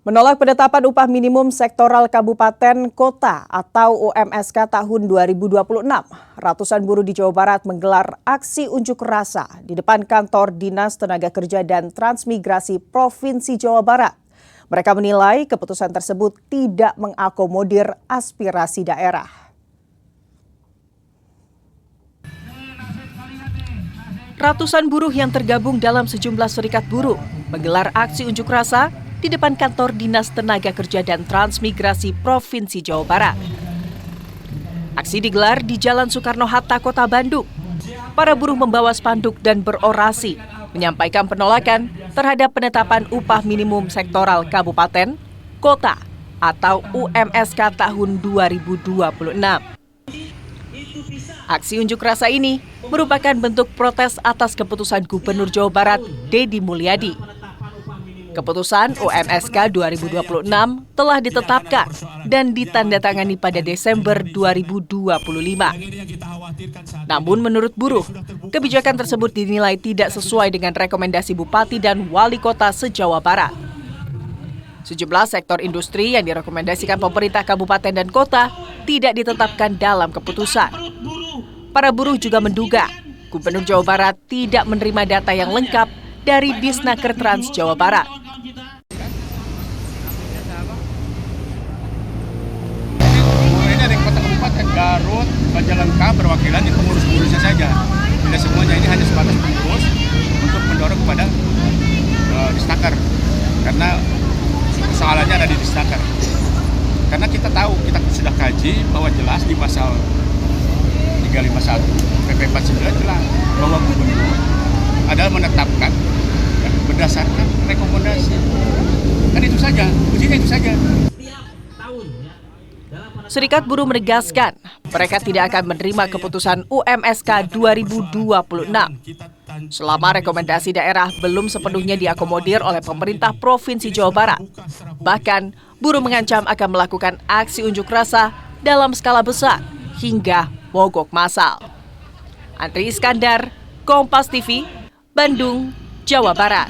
Menolak penetapan upah minimum sektoral kabupaten kota atau UMSK tahun 2026, ratusan buruh di Jawa Barat menggelar aksi unjuk rasa di depan kantor Dinas Tenaga Kerja dan Transmigrasi Provinsi Jawa Barat. Mereka menilai keputusan tersebut tidak mengakomodir aspirasi daerah. Ratusan buruh yang tergabung dalam sejumlah serikat buruh menggelar aksi unjuk rasa di depan kantor Dinas Tenaga Kerja dan Transmigrasi Provinsi Jawa Barat. Aksi digelar di Jalan Soekarno-Hatta, Kota Bandung. Para buruh membawa spanduk dan berorasi, menyampaikan penolakan terhadap penetapan upah minimum sektoral kabupaten, kota, atau UMSK tahun 2026. Aksi unjuk rasa ini merupakan bentuk protes atas keputusan Gubernur Jawa Barat, Deddy Mulyadi. Keputusan UMSK 2026 telah ditetapkan dan ditandatangani pada Desember 2025. Namun menurut buruh, kebijakan tersebut dinilai tidak sesuai dengan rekomendasi Bupati dan Wali Kota se-Jawa Barat. Sejumlah sektor industri yang direkomendasikan pemerintah kabupaten dan kota tidak ditetapkan dalam keputusan. Para buruh juga menduga Gubernur Jawa Barat tidak menerima data yang lengkap dari Disnaker Trans Jawa Barat. Garut, Majalengka perwakilan di pengurus-pengurusnya saja. Tidak semuanya, ini hanya sebatas pengurus untuk mendorong kepada Disnaker. Karena persoalannya ada di Disnaker. Karena kita tahu, kita sudah kaji bahwa jelas di pasal 351 PP 49 jelas bahwa gubernur adalah menetapkan berdasarkan rekomendasi. Kan itu saja, ujinya itu saja. Serikat buruh menegaskan mereka tidak akan menerima keputusan UMSK 2026 selama rekomendasi daerah belum sepenuhnya diakomodir oleh pemerintah Provinsi Jawa Barat. Bahkan, buruh mengancam akan melakukan aksi unjuk rasa dalam skala besar hingga mogok massal. Andri Iskandar, Kompas TV, Bandung, Jawa Barat.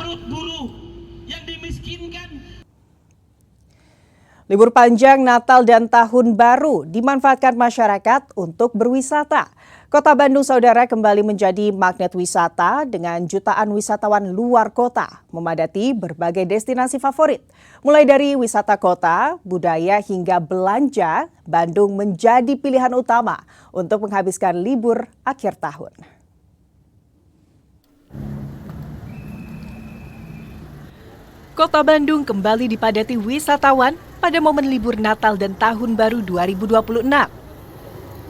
Libur panjang Natal dan Tahun Baru dimanfaatkan masyarakat untuk berwisata. Kota Bandung, saudara, kembali menjadi magnet wisata dengan jutaan wisatawan luar kota memadati berbagai destinasi favorit. Mulai dari wisata kota, budaya hingga belanja, Bandung menjadi pilihan utama untuk menghabiskan libur akhir tahun. Kota Bandung kembali dipadati wisatawan pada momen libur Natal dan Tahun Baru 2026.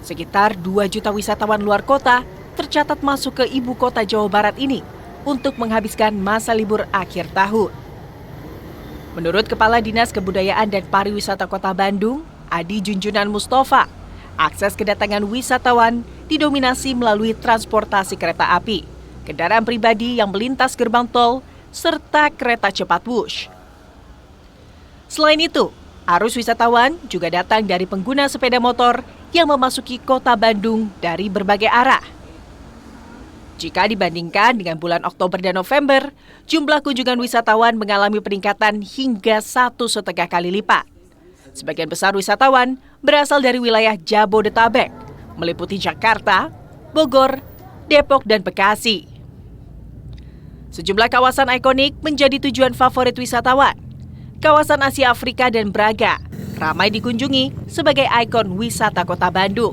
Sekitar 2 juta wisatawan luar kota tercatat masuk ke ibu kota Jawa Barat ini untuk menghabiskan masa libur akhir tahun. Menurut Kepala Dinas Kebudayaan dan Pariwisata Kota Bandung, Adi Junjunan Mustafa, akses kedatangan wisatawan didominasi melalui transportasi kereta api, kendaraan pribadi yang melintas gerbang tol, serta kereta cepat Wush. Selain itu, arus wisatawan juga datang dari pengguna sepeda motor yang memasuki kota Bandung dari berbagai arah. Jika dibandingkan dengan bulan Oktober dan November, jumlah kunjungan wisatawan mengalami peningkatan hingga 1,5 kali lipat. Sebagian besar wisatawan berasal dari wilayah Jabodetabek, meliputi Jakarta, Bogor, Depok, dan Bekasi. Sejumlah kawasan ikonik menjadi tujuan favorit wisatawan. Kawasan Asia Afrika dan Braga ramai dikunjungi sebagai ikon wisata Kota Bandung.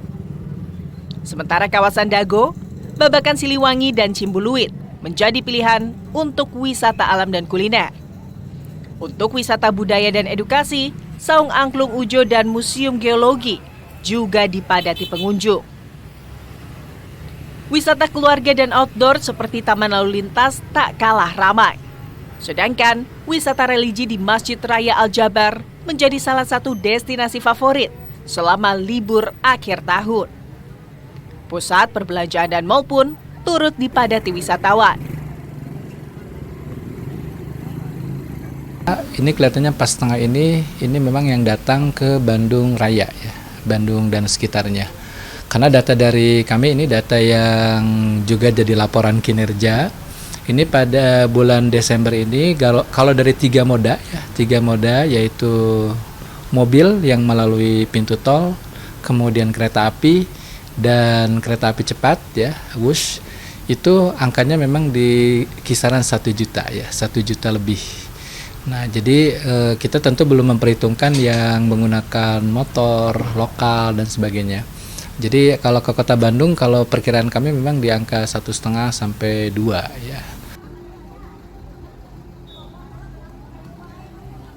Sementara kawasan Dago, Babakan Siliwangi dan Cimbuluit menjadi pilihan untuk wisata alam dan kuliner. Untuk wisata budaya dan edukasi, Saung Angklung Ujo dan Museum Geologi juga dipadati pengunjung. Wisata keluarga dan outdoor seperti taman lalu lintas tak kalah ramai. Sedangkan wisata religi di Masjid Raya Al-Jabar menjadi salah satu destinasi favorit selama libur akhir tahun. Pusat perbelanjaan dan mal pun turut dipadati wisatawan. Ini kelihatannya pas tengah ini memang yang datang ke Bandung Raya, ya, Bandung dan sekitarnya. Karena data dari kami ini data yang juga jadi laporan kinerja Ini pada bulan Desember ini kalau dari tiga moda yaitu mobil yang melalui pintu tol, kemudian kereta api dan kereta api cepat ya, Wush, itu angkanya memang di kisaran 1 juta ya, 1 juta lebih. Nah, jadi kita tentu belum memperhitungkan yang menggunakan motor lokal dan sebagainya. Jadi kalau ke Kota Bandung, kalau perkiraan kami memang di angka 1,5 sampai 2 ya.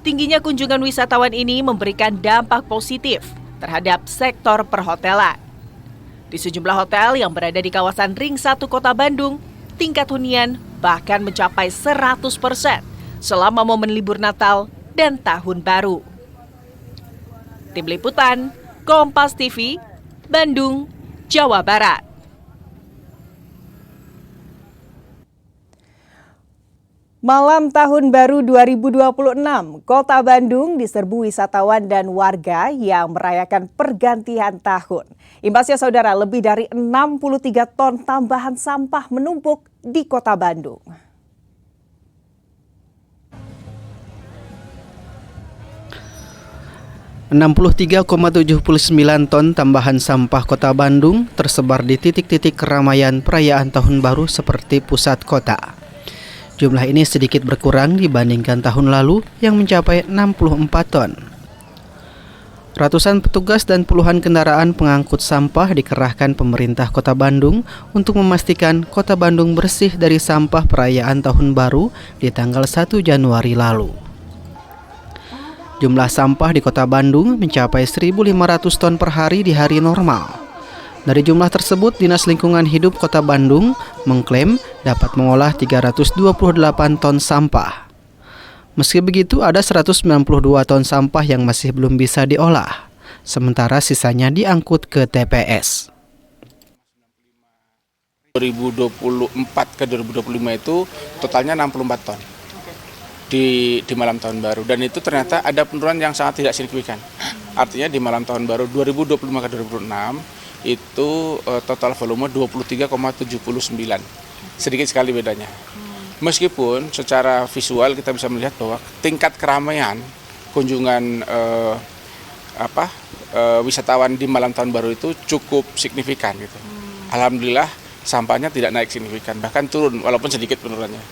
Tingginya kunjungan wisatawan ini memberikan dampak positif terhadap sektor perhotelan. Di sejumlah hotel yang berada di kawasan Ring 1 Kota Bandung, tingkat hunian bahkan mencapai 100% selama momen libur Natal dan Tahun Baru. Tim Liputan, Kompas TV, Bandung, Jawa Barat. Malam Tahun Baru 2026, Kota Bandung diserbu wisatawan dan warga yang merayakan pergantian tahun. Imbasnya saudara, lebih dari 63 ton tambahan sampah menumpuk di Kota Bandung. (63,79 ton tambahan sampah Kota Bandung tersebar di titik-titik keramaian perayaan Tahun Baru seperti pusat kota. Jumlah ini sedikit berkurang dibandingkan tahun lalu yang mencapai 64 ton. Ratusan petugas dan puluhan kendaraan pengangkut sampah dikerahkan pemerintah Kota Bandung untuk memastikan Kota Bandung bersih dari sampah perayaan Tahun Baru di tanggal 1 Januari lalu. Jumlah sampah di Kota Bandung mencapai 1.500 ton per hari di hari normal. Dari jumlah tersebut, Dinas Lingkungan Hidup Kota Bandung mengklaim dapat mengolah 328 ton sampah. Meski begitu, ada 192 ton sampah yang masih belum bisa diolah, sementara sisanya diangkut ke TPS. 2024 ke 2025 itu totalnya 64 ton di malam tahun baru, dan itu ternyata ada penurunan yang sangat tidak signifikan. Artinya di malam tahun baru 2025 ke 2026 itu total volume 23,79, sedikit sekali bedanya. Meskipun secara visual kita bisa melihat bahwa tingkat keramaian kunjungan wisatawan di malam tahun baru itu cukup signifikan gitu. Alhamdulillah sampahnya tidak naik signifikan, bahkan turun walaupun sedikit penurunannya.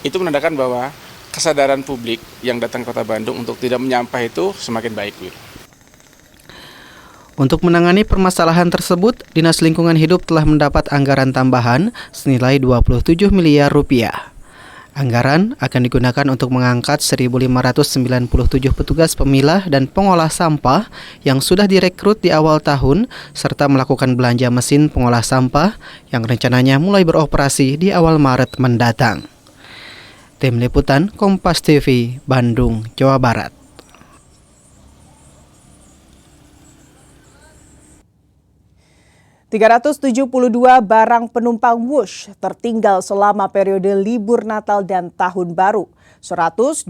Itu menandakan bahwa kesadaran publik yang datang ke Kota Bandung untuk tidak menyampah itu semakin baik gitu. Untuk menangani permasalahan tersebut, Dinas Lingkungan Hidup telah mendapat anggaran tambahan senilai 27 miliar rupiah. Anggaran akan digunakan untuk mengangkat 1.597 petugas pemilah dan pengolah sampah yang sudah direkrut di awal tahun, serta melakukan belanja mesin pengolah sampah yang rencananya mulai beroperasi di awal Maret mendatang. Tim Liputan Kompas TV, Bandung, Jawa Barat. ...372 barang penumpang Wush tertinggal selama periode libur Natal dan Tahun Baru. 123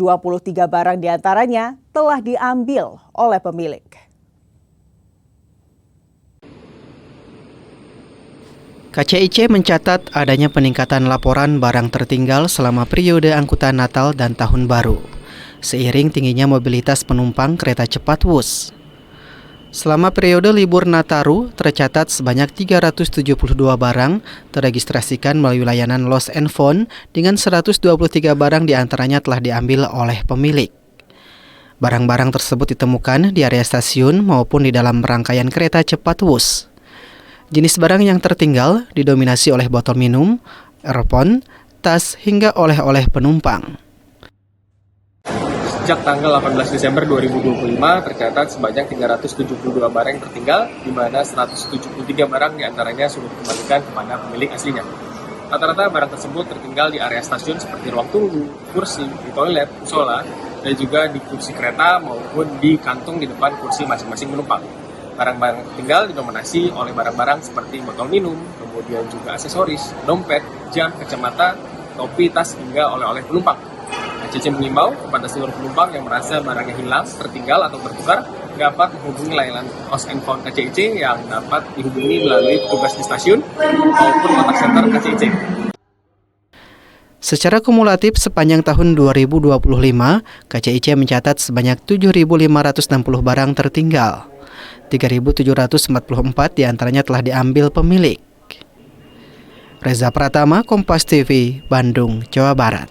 barang diantaranya telah diambil oleh pemilik. KCIC mencatat adanya peningkatan laporan barang tertinggal selama periode angkutan Natal dan Tahun Baru, seiring tingginya mobilitas penumpang kereta cepat Wush. Selama periode libur Nataru, tercatat sebanyak 372 barang teregistrasikan melalui layanan Lost and Found dengan 123 barang diantaranya telah diambil oleh pemilik. Barang-barang tersebut ditemukan di area stasiun maupun di dalam rangkaian kereta cepat Wush. Jenis barang yang tertinggal didominasi oleh botol minum, earphone, tas, hingga oleh-oleh penumpang. Sejak tanggal 18 Desember 2025 tercatat sebanyak 372 barang yang tertinggal, di mana 173 barang diantaranya sudah dikembalikan kepada pemilik aslinya. Rata-rata barang tersebut tertinggal di area stasiun seperti ruang tunggu, kursi, di toilet, musola, dan juga di kursi kereta maupun di kantung di depan kursi masing-masing penumpang. Barang-barang tertinggal didominasi oleh barang-barang seperti botol minum, kemudian juga aksesoris, dompet, jam, kacamata, topi, tas, hingga oleh-oleh penumpang. KCIC mengimbau kepada seluruh penumpang yang merasa barangnya hilang, tertinggal, atau bertukar dapat menghubungi layanan Lost and Found KCIC yang dapat dihubungi melalui petugas di stasiun maupun kontak center KCIC. Secara kumulatif sepanjang tahun 2025, KCIC mencatat sebanyak 7.560 barang tertinggal. 3.744 diantaranya telah diambil pemilik. Reza Pratama, Kompas TV, Bandung, Jawa Barat.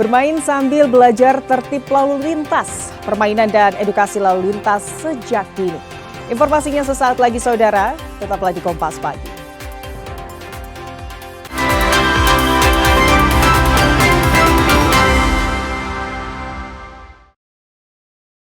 Bermain sambil belajar tertib lalu lintas, permainan dan edukasi lalu lintas sejak dini. Informasinya sesaat lagi saudara, tetaplah di Kompas Pagi.